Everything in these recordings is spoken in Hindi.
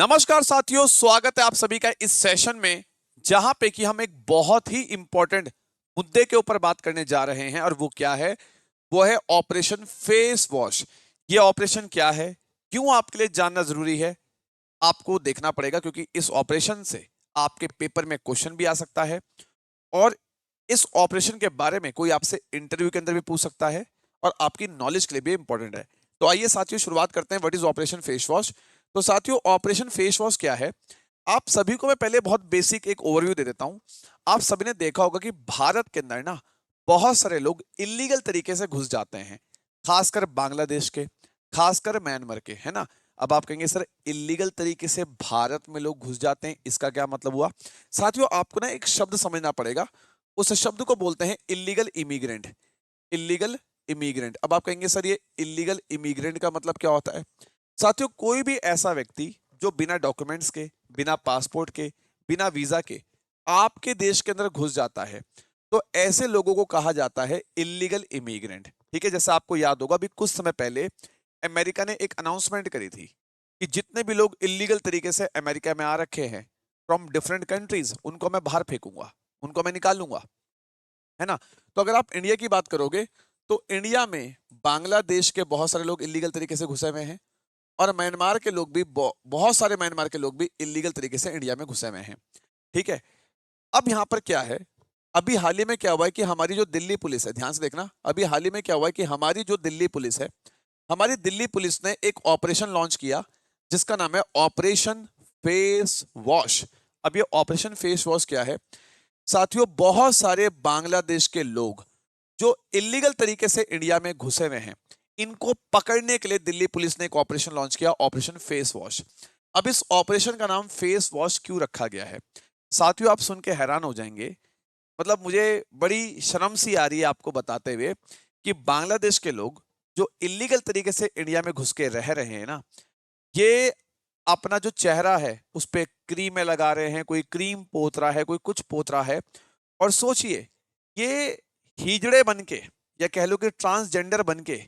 नमस्कार साथियों, स्वागत है आप सभी का इस सेशन में जहां पे कि हम एक बहुत ही इंपॉर्टेंट मुद्दे के ऊपर बात करने जा रहे हैं। और वो क्या है? वो है ऑपरेशन फेस वॉश। ये ऑपरेशन क्या है, क्यों आपके लिए जानना जरूरी है, आपको देखना पड़ेगा, क्योंकि इस ऑपरेशन से आपके पेपर में क्वेश्चन भी आ सकता है और इस ऑपरेशन के बारे में कोई आपसे इंटरव्यू के अंदर भी पूछ सकता है और आपकी नॉलेज के लिए भी इंपॉर्टेंट है। तो आइए साथियों शुरुआत करते हैं। What is operation face wash? तो साथियों, ऑपरेशन फेस वॉश क्या है? आप सभी को मैं पहले बहुत बेसिक एक ओवरव्यू दे देता हूं। आप सभी ने देखा होगा कि भारत के अंदर ना बहुत सारे लोग इलीगल तरीके से घुस जाते हैं, खासकर बांग्लादेश के, खासकर म्यांमार के, है ना। अब आप कहेंगे सर इलीगल तरीके से भारत में लोग घुस जाते हैं, इसका क्या मतलब हुआ? साथियों, आपको ना एक शब्द समझना पड़ेगा। उस शब्द को बोलते हैं इलीगल इमिग्रेंट। Illegal immigrant. अब आप कहेंगे सर ये इलीगल इमिग्रेंट का मतलब क्या होता है? साथियों, कोई भी ऐसा व्यक्ति जो बिना डॉक्यूमेंट्स के, बिना पासपोर्ट के, बिना वीजा के आपके देश के अंदर घुस जाता है, तो ऐसे लोगों को कहा जाता है इलीगल इमिग्रेंट। ठीक है, जैसा आपको याद होगा अभी कुछ समय पहले अमेरिका ने एक अनाउंसमेंट करी थी कि जितने भी लोग इलीगल तरीके से अमेरिका में आ रखे हैं फ्रॉम डिफरेंट कंट्रीज, उनको मैं बाहर फेंकूंगा, उनको मैं निकालूंगा, है ना। तो अगर आप इंडिया की बात करोगे तो इंडिया में बांग्लादेश के बहुत सारे लोग इलीगल तरीके से घुसे हुए हैं और म्यांमार के लोग भी, बहुत सारे म्यांमार के लोग भी इलीगल तरीके से इंडिया में घुसे हुए हैं। ठीक है। अब यहां पर क्या है, अभी हाल ही में क्या हुआ है कि हमारी जो दिल्ली पुलिस है, ध्यान से देखना, अभी हाल ही में क्या हुआ है कि हमारी जो दिल्ली पुलिस है, हमारी दिल्ली पुलिस ने एक ऑपरेशन लॉन्च किया जिसका नाम है ऑपरेशन फेस वॉश। अब ये ऑपरेशन फेस वॉश क्या है? साथियों, बहुत सारे बांग्लादेश के लोग जो इलीगल तरीके से इंडिया में घुसे हुए हैं, इनको पकड़ने के लिए दिल्ली पुलिस ने एक ऑपरेशन लॉन्च किया, ऑपरेशन फेस वॉश। अब इस ऑपरेशन का नाम फेस वॉश क्यों रखा गया है? साथियों, आप सुन के हैरान हो जाएंगे। मतलब मुझे बड़ी शर्म सी आ रही है आपको बताते हुए कि बांग्लादेश के लोग जो इलीगल तरीके से इंडिया में घुस के रह रहे हैं ना, ये अपना जो चेहरा है उस पे क्रीमें लगा रहे हैं, कोई क्रीम पोत रहा है, कोई कुछ पोत रहा है। और सोचिए, ये हिजड़े बन के या कह लो कि ट्रांसजेंडर बन के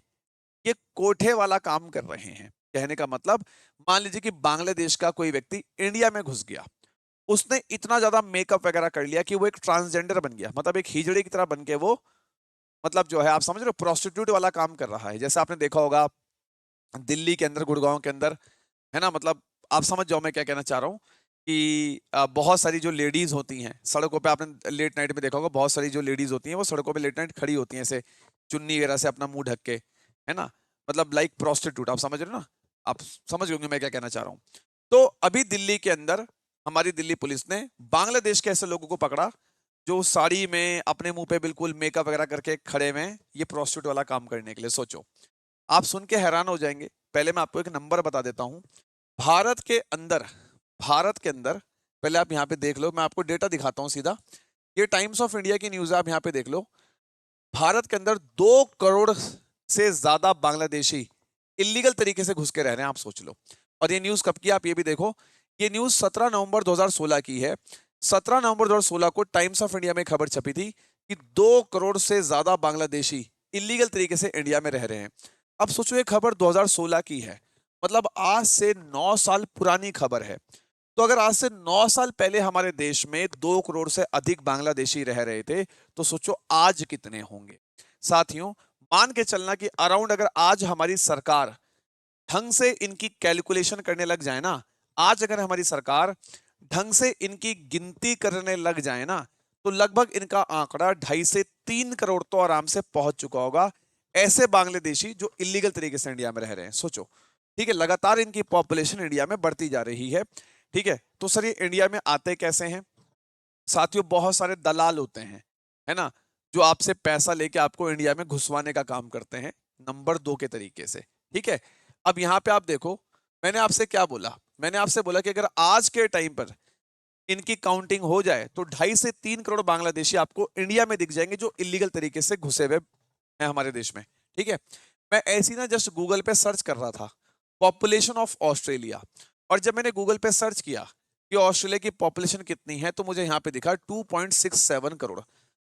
ये कोठे वाला काम कर रहे हैं। कहने का मतलब, मान लीजिए कि बांग्लादेश का कोई व्यक्ति इंडिया में घुस गया, उसने इतना ज्यादा मेकअप वगैरह कर लिया कि वो एक ट्रांसजेंडर बन गया, मतलब एक हिजड़े की तरह बन के वो, मतलब जो है आप समझ रहे हो, प्रोस्टिट्यूट वाला काम कर रहा है। जैसे आपने देखा होगा दिल्ली के अंदर, गुड़गांव के अंदर, है ना। मतलब आप समझ जाओ मैं क्या कहना चाह रहा हूँ कि बहुत सारी जो लेडीज होती हैं सड़कों पे, आपने लेट नाइट में देखा होगा, बहुत सारी जो लेडीज होती हैं वो सड़कों पे लेट नाइट खड़ी होती हैं ऐसे चुन्नी वगैरह से अपना मुंह ढक के, है ना। मतलब लाइक प्रोस्टिट्यूट, आप समझ रहे हो ना। आप समझ गए होंगे मैं क्या कहना चाह रहा हूँ। तो अभी दिल्ली के अंदर हमारी दिल्ली पुलिस ने बांग्लादेश के ऐसे लोगों को पकड़ा जो साड़ी में अपने मुंह पे बिल्कुल मेकअप वगैरह करके खड़े हुए हैं, ये प्रोस्टिट्यूट वाला काम करने के लिए। सोचो, आप सुन के हैरान हो जाएंगे। पहले मैं आपको एक नंबर बता देता हूं। भारत के अंदर, भारत के अंदर, पहले आप यहां पे देख लो, मैं आपको डेटा दिखाता हूं सीधा। ये टाइम्स ऑफ इंडिया की न्यूज है, आप यहां पे देख लो। भारत के अंदर 2 करोड़ से ज्यादा बांग्लादेशी इलीगल तरीके से घुस के रह रहे हैं, आप सोच लो। और ये न्यूज कब की, आप ये भी देखो। ये न्यूज 17 नवंबर 2016 की है। 17 नवंबर 2016 को टाइम्स ऑफ इंडिया में खबर छपी थी कि 2 करोड़ से ज्यादा बांग्लादेशी इलीगल तरीके से इंडिया में रह रहे हैं। अब सोचो, ये खबर 2016 की है, मतलब आज से 9 साल पुरानी खबर है। तो अगर आज से 9 साल पहले हमारे देश में 2 करोड़ से अधिक बांग्लादेशी रह रहे थे, तो सोचो आज कितने होंगे। साथियों, मान के चलना कि अराउंड, अगर आज हमारी सरकार ढंग से इनकी कैलकुलेशन करने लग जाए ना, आज अगर हमारी सरकार ढंग से इनकी गिनती करने लग जाए ना, तो लगभग इनका आंकड़ा 2.5 से 3 करोड़ तो आराम से पहुंच चुका होगा, ऐसे बांग्लादेशी जो इलीगल तरीके से इंडिया में रह रहे हैं। सोचो, ठीक है, लगातार इनकी पॉपुलेशन इंडिया में बढ़ती जा रही है। ठीक है, तो सर ये इंडिया में आते कैसे हैं? साथियों, बहुत सारे दलाल होते हैं, है ना, जो आपसे पैसा लेके आपको इंडिया में घुसवाने का काम करते हैं, नंबर 2 के तरीके से। ठीक है। अब यहां पे आप देखो, मैंने आपसे क्या बोला? मैंने आपसे बोला कि अगर आज के टाइम पर इनकी काउंटिंग हो जाए तो 2.5 से 3 करोड़ बांग्लादेशी आपको इंडिया में दिख जाएंगे जो इलीगल तरीके से घुसे हुए हैं हमारे देश में। ठीक है। मैं ऐसी ना जस्ट गूगल पे सर्च कर रहा था, पॉपुलेशन ऑफ ऑस्ट्रेलिया, और जब मैंने गूगल पे सर्च किया कि ऑस्ट्रेलिया की पॉपुलेशन कितनी है, तो मुझे यहाँ पे दिखा 2.67 करोड़।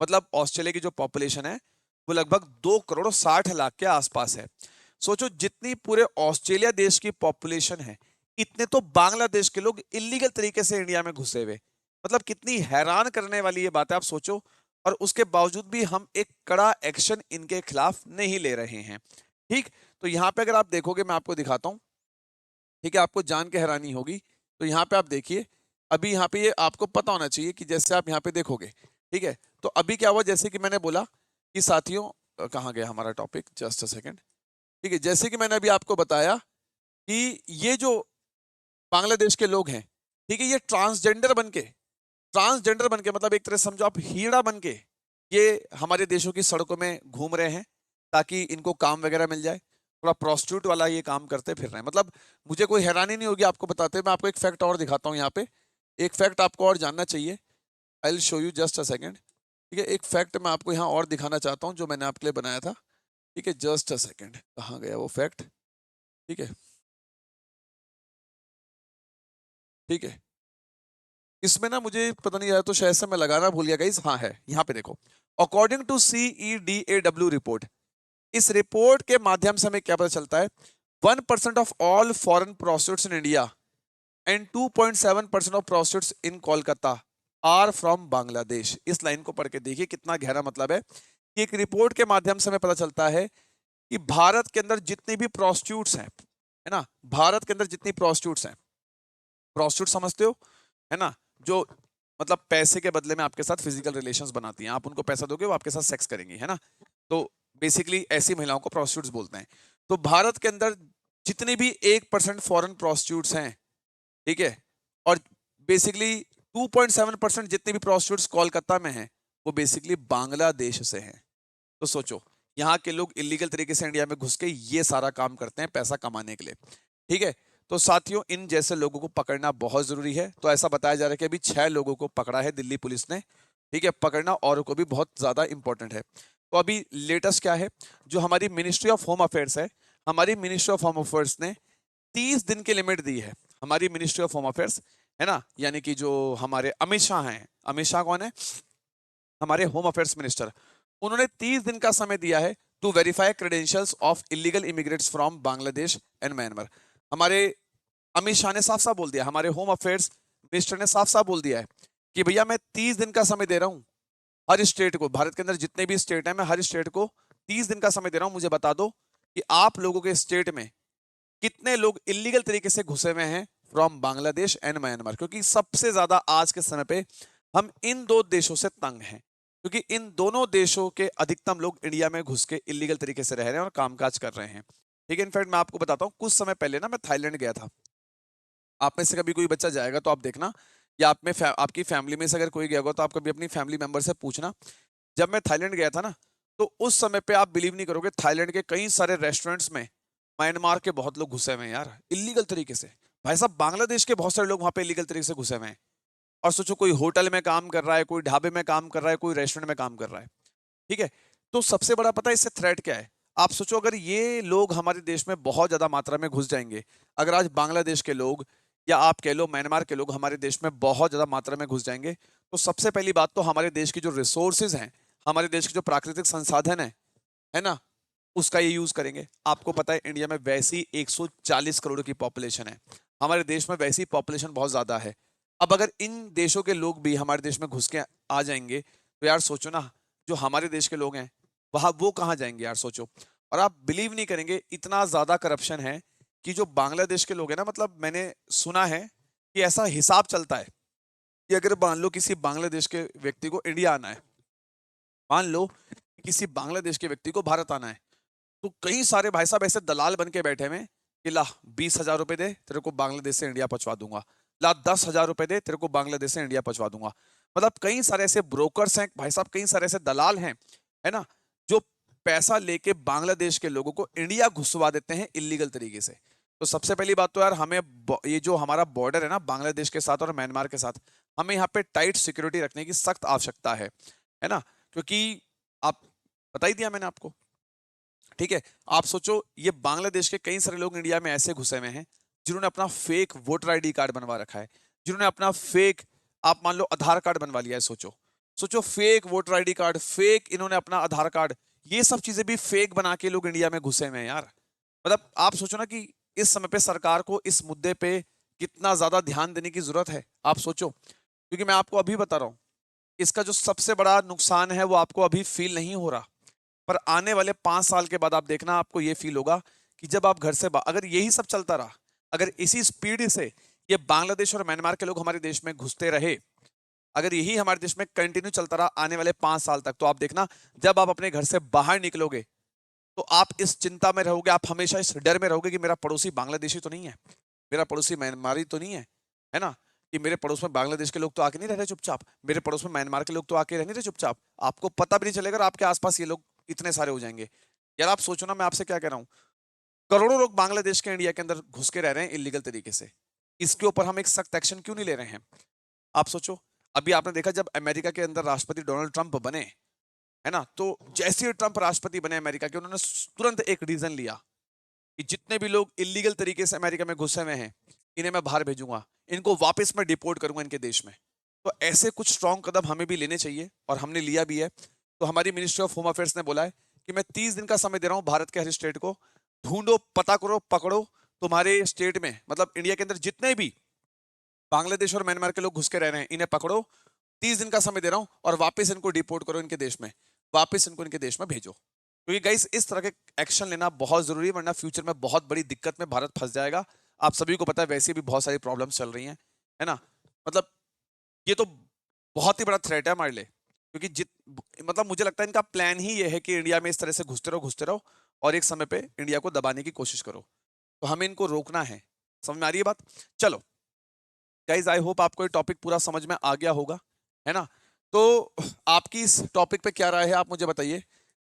मतलब ऑस्ट्रेलिया की जो पॉपुलेशन है वो लगभग 2 करोड़ 60 लाख के आसपास है। सोचो, जितनी पूरे ऑस्ट्रेलिया देश की पॉपुलेशन है, इतने तो बांग्लादेश के लोग इलीगल तरीके से इंडिया में घुसे हुए। मतलब कितनी हैरान करने वाली ये बात है, आप सोचो। और उसके बावजूद भी हम एक कड़ा एक्शन इनके खिलाफ नहीं ले रहे हैं। ठीक, तो यहाँ पे अगर आप देखोगे, मैं आपको दिखाता हूँ, ठीक है, आपको जान के हैरानी होगी। तो यहाँ पे आप देखिए, अभी यहाँ पे ये आपको पता होना चाहिए कि जैसे आप यहाँ पे देखोगे, ठीक है, तो अभी क्या हुआ, जैसे कि मैंने बोला कि साथियों, कहाँ गया हमारा टॉपिक, जस्ट अ सेकंड। ठीक है, जैसे कि मैंने अभी आपको बताया कि ये जो बांग्लादेश के लोग हैं, ठीक है, ये ट्रांसजेंडर बनके मतलब एक तरह से समझो आप हीरा बनके ये हमारे देशों की सड़कों में घूम रहे हैं ताकि इनको काम वगैरह मिल जाए। थोड़ा प्रोस्टिट्यूट वाला ये काम करते फिर रहे हैं। मतलब मुझे कोई हैरानी नहीं होगी आपको बताते हुए। मैं आपको एक फैक्ट और दिखाता हूँ यहाँ पे, एक फैक्ट आपको और जानना चाहिए। I will show you, just a second. ठीक है, एक फैक्ट मैं आपको यहाँ और दिखाना चाहता हूँ जो मैंने आपके लिए बनाया था। ठीक है, जस्ट अ सेकेंड, कहाँ गया वो फैक्ट। ठीक है, ठीक है, इसमें ना मुझे पता नहीं आया तो शायद से मैं लगाना भूल गया गाइस। हाँ है, यहाँ पे देखो, अकॉर्डिंग टू CEDAW रिपोर्ट, इस रिपोर्ट के माध्यम से हमें क्या पता चलता है, 1% of all foreign prostitutes in India and 2.7% of prostitutes in Kolkata are from Bangladesh. इस लाइन को पढ़ के देखिए कितना गहरा मतलब है कि एक रिपोर्ट के माध्यम से हमें पता चलता है कि भारत के अंदर जितनी भी प्रोस्टिट्यूट्स हैं, है ना, भारत के अंदर जितनी प्रोस्टिट्यूट्स हैं, प्रोस्टिट्यूट समझते हो, है ना, जो मतलब पैसे के बदले में आपके साथ फिजिकल रिलेशंस बनाती हैं, आप उनको पैसा दोगे वो आपके साथ सेक्स करेंगी, है ना। तो बेसिकली ऐसी महिलाओं को प्रोस्टिट्यूट्स बोलते हैं। तो भारत के अंदर जितने भी 1% फॉरेन प्रोस्टिट्यूट्स हैं, ठीक है, और बेसिकली 2.7% जितने भी प्रोस्टिट्यूट्स कोलकाता में हैं, वो बेसिकली बांग्लादेश से हैं। तो सोचो, यहाँ के लोग इलीगल तरीके से इंडिया में घुस के ये सारा काम करते हैं पैसा कमाने के लिए। ठीक है, तो साथियों इन जैसे लोगों को पकड़ना बहुत जरूरी है। तो ऐसा बताया जा रहा है कि अभी 6 लोगों को पकड़ा है दिल्ली पुलिस ने। ठीक है, पकड़ना और को भी बहुत ज्यादा इंपॉर्टेंट है। तो अभी लेटेस्ट क्या है, जो हमारी मिनिस्ट्री ऑफ होम अफेयर्स है, हमारी मिनिस्ट्री ऑफ होम अफेयर्स ने 30 दिन की लिमिट दी है। हमारी मिनिस्ट्री ऑफ होम अफेयर्स, है ना, यानी कि जो हमारे अमित शाह हैं, अमित शाह कौन है, हमारे होम अफेयर्स मिनिस्टर, उन्होंने 30 दिन का समय दिया है to verify credentials of illegal immigrants from Bangladesh and Myanmar. हमारे अमित शाह ने साफ साफ बोल दिया, हमारे होम अफेयर्स मिनिस्टर ने साफ साफ बोल दिया है कि भैया मैं 30 दिन का समय दे रहा हूं हर स्टेट को, भारत के अंदर जितने भी स्टेट हैं, मैं हर स्टेट को 30 दिन का समय दे रहा हूं, मुझे बता दो कि आप लोगों के स्टेट में कितने लोग इलीगल तरीके से घुसे हुए हैं फ्रॉम बांग्लादेश एंड म्यांमार। क्योंकि सबसे ज्यादा आज के समय पे हम इन दो देशों से तंग हैं, क्योंकि इन दोनों देशों के अधिकतम लोग इंडिया में घुस के इलीगल तरीके से रह रहे हैं और कामकाज कर रहे हैं। ठीक है, इनफैक्ट मैं आपको बताता हूँ, कुछ समय पहले ना मैं थाईलैंड गया था। आप में से कभी कोई बच्चा जाएगा तो आप देखना, या आपकी फैमिली में से अगर कोई गया होगा तो आप कभी अपनी फैमिली मेंबर से पूछना। जब मैं थाईलैंड गया था ना, तो उस समय पे आप बिलीव नहीं करोगे, थाईलैंड के कई सारे रेस्टोरेंट्स में म्यांमार के बहुत लोग घुसे हुए हैं यार, इलीगल तरीके से। भाई साहब, बांग्लादेश के बहुत सारे लोग वहां पे इलीगल तरीके से घुसे हुए हैं। और सोचो, कोई होटल में काम कर रहा है, कोई ढाबे में काम कर रहा है, कोई रेस्टोरेंट में काम कर रहा है। ठीक है, तो सबसे बड़ा पता है इससे थ्रेट क्या है। आप सोचो, अगर ये लोग हमारे देश में बहुत ज्यादा मात्रा में घुस जाएंगे, अगर आज बांग्लादेश के लोग या आप कह लो म्यांमार के लोग हमारे देश में बहुत ज्यादा मात्रा में घुस जाएंगे, तो सबसे पहली बात तो हमारे देश की जो रिसोर्सेज हैं, हमारे देश के जो प्राकृतिक संसाधन है ना, उसका ये यूज करेंगे। आपको पता है इंडिया में वैसी 140 करोड़ की पॉपुलेशन है, हमारे देश में वैसी पॉपुलेशन बहुत ज्यादा है। अब अगर इन देशों के लोग भी हमारे देश में घुस के आ जाएंगे, तो यार सोचो ना, जो हमारे देश के लोग हैं वहां वो कहाँ जाएंगे यार, सोचो। और आप बिलीव नहीं करेंगे, इतना ज्यादा करप्शन है कि जो बांग्लादेश के लोग हैं ना, मतलब मैंने सुना है कि ऐसा हिसाब चलता है कि अगर मान लो किसी बांग्लादेश के व्यक्ति को इंडिया आना है, मान लो किसी बांग्लादेश के व्यक्ति को भारत आना है, तो कई सारे भाई साहब ऐसे दलाल बन के बैठे हुए हैं कि ला 20,000 रुपए दे, तेरे को बांग्लादेश से इंडिया पहुंचवा दूंगा। ला 10,000 रुपए दे, तेरे को बांग्लादेश से इंडिया पहुंचवा दूंगा। मतलब कई सारे ऐसे ब्रोकर्स हैं भाई साहब, कई सारे ऐसे दलाल हैं, है ना, जो पैसा लेके बांग्लादेश के लोगों को इंडिया घुसवा देते हैं इलीगल तरीके से। तो सबसे पहली बात तो यार, हमें ये जो हमारा बॉर्डर है ना बांग्लादेश के साथ और म्यांमार के साथ, हमें यहाँ पे टाइट सिक्योरिटी रखने की सख्त आवश्यकता है ना, क्योंकि आप बता ही दिया मैंने आपको। ठीक है, आप सोचो, ये बांग्लादेश के कई सारे लोग इंडिया में ऐसे घुसे हुए हैं जिन्होंने अपना फेक वोटर आईडी कार्ड बनवा रखा है, जिन्होंने अपना फेक, आप मान लो आधार कार्ड बनवा लिया है। सोचो सोचो, fake voter ID card, fake इन्होंने अपना आधार कार्ड, ये सब चीजें भी फेक बना के लोग इंडिया में घुसे हुए हैं यार। मतलब आप सोचो ना कि इस समय पे सरकार को इस मुद्दे पे कितना ज्यादा ध्यान देने की जरूरत है, आप सोचो। क्योंकि मैं आपको अभी बता रहा हूं, इसका जो सबसे बड़ा नुकसान है वो आपको अभी फील नहीं हो रहा, पर आने वाले 5 साल के बाद आप देखना, आपको ये फील होगा कि जब आप घर से अगर यही सब चलता रहा, अगर इसी स्पीड से ये बांग्लादेश और म्यांमार के लोग हमारे देश में घुसते रहे, अगर यही हमारे देश में कंटिन्यू चलता रहा आने वाले 5 साल तक, तो आप देखना जब आप अपने घर से बाहर निकलोगे तो आप इस चिंता में रहोगे, आप हमेशा इस डर में रहोगे कि मेरा पड़ोसी बांग्लादेशी तो नहीं है, मेरा पड़ोसी म्यांमारी तो नहीं है ना, कि मेरे पड़ोस में बांग्लादेश के लोग तो आके नहीं रह रहे चुपचाप, मेरे पड़ोस में म्यांमार के लोग तो आके रह नहीं रहे चुपचाप। आपको पता भी नहीं चलेगा और आपके आसपास ये लोग इतने सारे हो जाएंगे। यार आप सोचो ना, मैं आपसे क्या कह रहा हूँ, करोड़ों लोग बांग्लादेश के इंडिया के अंदर घुस के रह रहे हैं इलीगल तरीके से, इसके ऊपर हम एक सख्त एक्शन क्यों नहीं ले रहे हैं? आप सोचो, अभी आपने देखा जब अमेरिका के अंदर राष्ट्रपति डोनाल्ड ट्रंप बने, है ना, तो जैसे ही ट्रंप राष्ट्रपति बने अमेरिका के, उन्होंने तुरंत एक डिसीजन लिया कि जितने भी लोग इलीगल तरीके से अमेरिका में घुसे हुए हैं इन्हें मैं बाहर भेजूंगा, इनको वापस मैं डिपोर्ट करूंगा इनके देश में। तो ऐसे कुछ स्ट्रॉन्ग कदम हमें भी लेने चाहिए और हमने लिया भी है। तो हमारी मिनिस्ट्री ऑफ होम अफेयर्स ने बोला है कि मैं 30 दिन का समय दे रहा हूं भारत के हर स्टेट को, ढूंढो, पता करो, पकड़ो तुम्हारे स्टेट में, मतलब इंडिया के अंदर जितने भी बांग्लादेश और म्यांमार के लोग घुस के रह रहे हैं, इन्हें पकड़ो, 30 दिन का समय दे रहा हूं और वापस इनको डिपोर्ट करो इनके देश में, वापस इनको इनके देश में भेजो। क्योंकि गाइस इस तरह के एक्शन लेना बहुत जरूरी है, वरना फ्यूचर में बहुत बड़ी दिक्कत में भारत फंस जाएगा। आप सभी को पता है वैसे भी बहुत सारी प्रॉब्लम्स चल रही हैं, है ना, मतलब ये तो बहुत ही बड़ा थ्रेट है हमारे लिए। क्योंकि मतलब मुझे लगता है इनका प्लान ही ये है कि इंडिया में इस तरह से घुसते रहो और एक समय पे इंडिया को दबाने की कोशिश करो, तो हमें इनको रोकना है। समझ में आ रही है बात? चलो गाइज, आई होप आपको ये टॉपिक पूरा समझ में आ गया होगा, है ना। तो आपकी इस टॉपिक पे क्या राय है आप मुझे बताइए।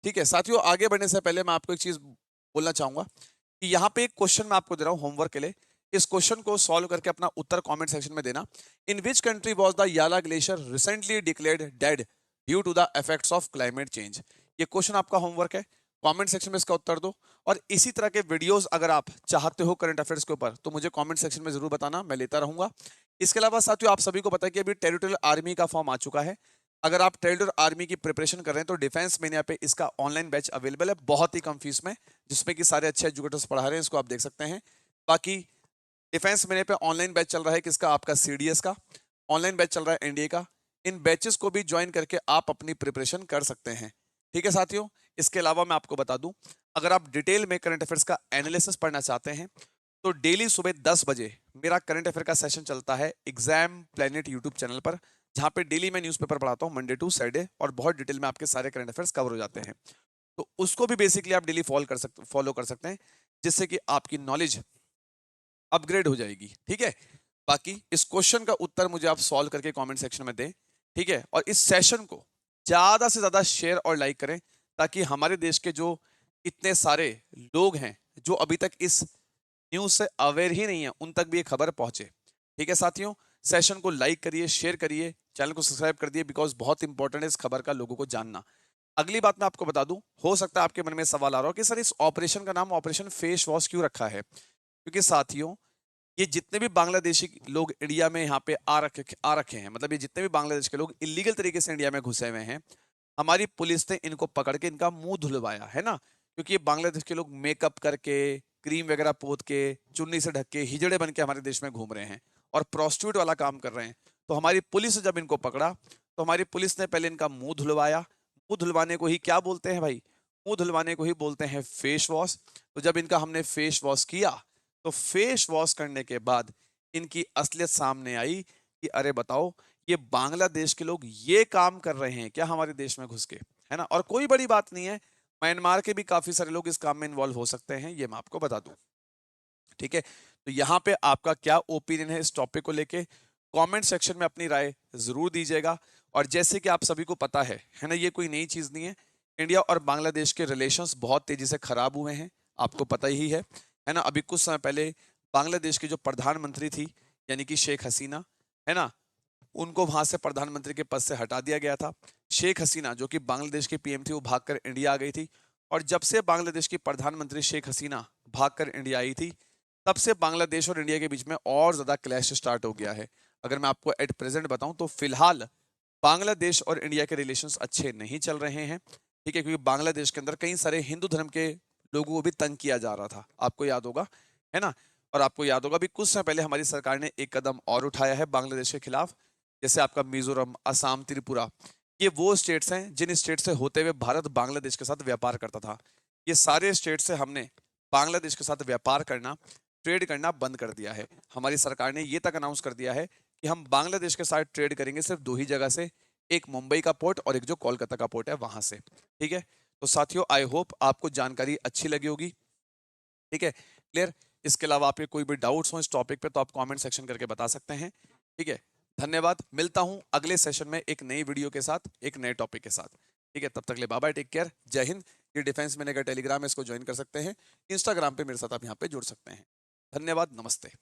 ठीक है साथियों, आगे बढ़ने से पहले मैं आपको एक चीज बोलना चाहूंगा कि यहाँ पे एक क्वेश्चन मैं आपको दे रहा हूँ होमवर्क के लिए। इस क्वेश्चन को सॉल्व करके अपना उत्तर कमेंट सेक्शन में देना। In which country was the Yala glacier recently declared dead due to the effects of climate change? ये क्वेश्चन आपका होमवर्क है, कमेंट सेक्शन में इसका उत्तर दो। और इसी तरह के वीडियोस अगर आप चाहते हो करंट अफेयर्स के ऊपर तो मुझे कमेंट सेक्शन में जरूर बताना, मैं लेता रहूंगा। इसके अलावा साथियों आप सभी को पता है कि अभी टेरिटोरियल आर्मी का फॉर्म आ चुका है। अगर आप टेरिटोरियल आर्मी की प्रिपरेशन कर रहे हैं तो डिफेंस मेनिया पे इसका ऑनलाइन बैच अवेलेबल है बहुत ही कम फीस में, जिसमें कि सारे अच्छे एजुकेटर्स पढ़ा रहे हैं, इसको आप देख सकते हैं। बाकी डिफेंस मेनिया पे ऑनलाइन बैच चल रहा है किसका, आपका सीडीएस का ऑनलाइन बैच चल रहा है, एनडीए का। इन बैचेस को भी ज्वाइन करके आप अपनी प्रिपरेशन कर सकते हैं। ठीक है साथियों, इसके अलावा मैं आपको बता दूं, अगर आप डिटेल में करंट अफेयर्स का एनालिसिस पढ़ना चाहते हैं तो डेली सुबह 10 बजे मेरा करंट अफेयर का सेशन चलता है एग्जाम प्लेनेट यूट्यूब चैनल पर, जहां पे डेली मैं न्यूज़पेपर पढ़ाता हूं मंडे टू सैटरडे, और बहुत डिटेल में आपके सारे करंट अफेयर्स कवर हो जाते हैं। तो उसको भी बेसिकली आप डेली फॉलो कर सकते हैं, जिससे कि आपकी नॉलेज अपग्रेड हो जाएगी। ठीक है, बाकी इस क्वेश्चन का उत्तर मुझे आप सॉल्व करके कमेंट सेक्शन में दें। ठीक है, और इस सेशन को ज्यादा से ज्यादा शेयर और लाइक करें, ताकि हमारे देश के जो इतने सारे लोग हैं जो अभी तक इस न्यूज से अवेयर ही नहीं है, उन तक भी ये खबर पहुंचे। ठीक है साथियों, सेशन को लाइक करिए, शेयर करिए, चैनल को सब्सक्राइब कर दिए, बिकॉज बहुत इंपॉर्टेंट है इस खबर का लोगों को जानना। अगली बात मैं आपको बता दूं, हो सकता है आपके मन में सवाल आ रहा हो कि सर इस ऑपरेशन का नाम ऑपरेशन फेस वॉश क्यों रखा है? क्योंकि साथियों ये जितने भी बांग्लादेशी लोग इंडिया में यहाँ पे आ रखे हैं, मतलब ये जितने भी बांग्लादेश के लोग इलीगल तरीके से इंडिया में घुसे हुए हैं, हमारी पुलिस ने इनको पकड़ के इनका मुंह धुलवाया है ना। क्योंकि ये बांग्लादेश के लोग मेकअप करके, क्रीम वगैरह पोत के, चुन्नी से ढक के, हिजड़े बन के हमारे देश में घूम रहे हैं और प्रोस्टिट्यूट वाला काम कर रहे हैं। तो हमारी पुलिस ने जब इनको पकड़ा तो हमारी पुलिस ने पहले इनका मुंह धुलवाया। मुंह धुलवाने को ही क्या बोलते हैं भाई? मुंह धुलवाने को ही बोलते हैं फेस वॉश। तो जब इनका हमने फेस वॉश किया तो फेस वॉश करने के बाद इनकी असलियत सामने आई कि अरे बताओ, ये बांग्लादेश के लोग ये काम कर रहे हैं क्या हमारे देश में घुस के, है ना। और कोई बड़ी बात नहीं है, म्यांमार के भी काफी सारे लोग इस काम में इन्वॉल्व हो सकते हैं, ये मैं आपको बता दूं। ठीक है, तो यहाँ पे आपका क्या ओपिनियन है इस टॉपिक को लेके, कमेंट सेक्शन में अपनी राय जरूर दीजिएगा। और जैसे कि आप सभी को पता है ना, ये कोई नई चीज नहीं है, इंडिया और बांग्लादेश के रिलेशंस बहुत तेजी से खराब हुए हैं, आपको पता ही है ना। अभी कुछ समय पहले बांग्लादेश की जो प्रधानमंत्री थी, यानी कि शेख हसीना, है ना, उनको वहां से प्रधानमंत्री के पद से हटा दिया गया था। शेख हसीना जो कि बांग्लादेश की पीएम थी, वो भागकर इंडिया आ गई थी। और जब से बांग्लादेश की प्रधानमंत्री शेख हसीना भागकर इंडिया आई थी, तब से बांग्लादेश और इंडिया के बीच में और ज्यादा क्लैश स्टार्ट हो गया है। अगर मैं आपको एट प्रेजेंट बताऊं तो फिलहाल बांग्लादेश और इंडिया के रिलेशंस अच्छे नहीं चल रहे हैं। ठीक है, क्योंकि बांग्लादेश के अंदर कई सारे हिंदू धर्म के लोगों को भी तंग किया जा रहा था, आपको याद होगा है ना। और आपको याद होगा, अभी कुछ समय पहले हमारी सरकार ने एक कदम और उठाया है बांग्लादेश के खिलाफ। जैसे आपका मिजोरम, असम, त्रिपुरा, ये वो स्टेट्स हैं जिन स्टेट से होते हुए भारत बांग्लादेश के साथ व्यापार करता था। ये सारे स्टेट से हमने बांग्लादेश के साथ व्यापार करना, ट्रेड करना बंद कर दिया है। हमारी सरकार ने ये तक अनाउंस कर दिया है कि हम बांग्लादेश के साथ ट्रेड करेंगे सिर्फ दो ही जगह से, एक मुंबई का पोर्ट और एक जो कोलकाता का पोर्ट है वहां से। ठीक है, तो साथियों आई होप आपको जानकारी अच्छी लगी होगी। ठीक है, क्लियर। इसके अलावा आपके कोई भी डाउट्स हो इस टॉपिक पे तो आप कमेंट सेक्शन करके बता सकते हैं। ठीक है, धन्यवाद। मिलता हूं अगले सेशन में एक नई वीडियो के साथ, एक नए टॉपिक के साथ। ठीक है, तब तक ले बाय बाय, टेक केयर, जय हिंद। ये डिफेंस मैंने का टेलीग्राम है, इसको ज्वाइन कर सकते हैं। इंस्टाग्राम पे मेरे साथ आप यहाँ पे जुड़ सकते हैं। धन्यवाद, नमस्ते।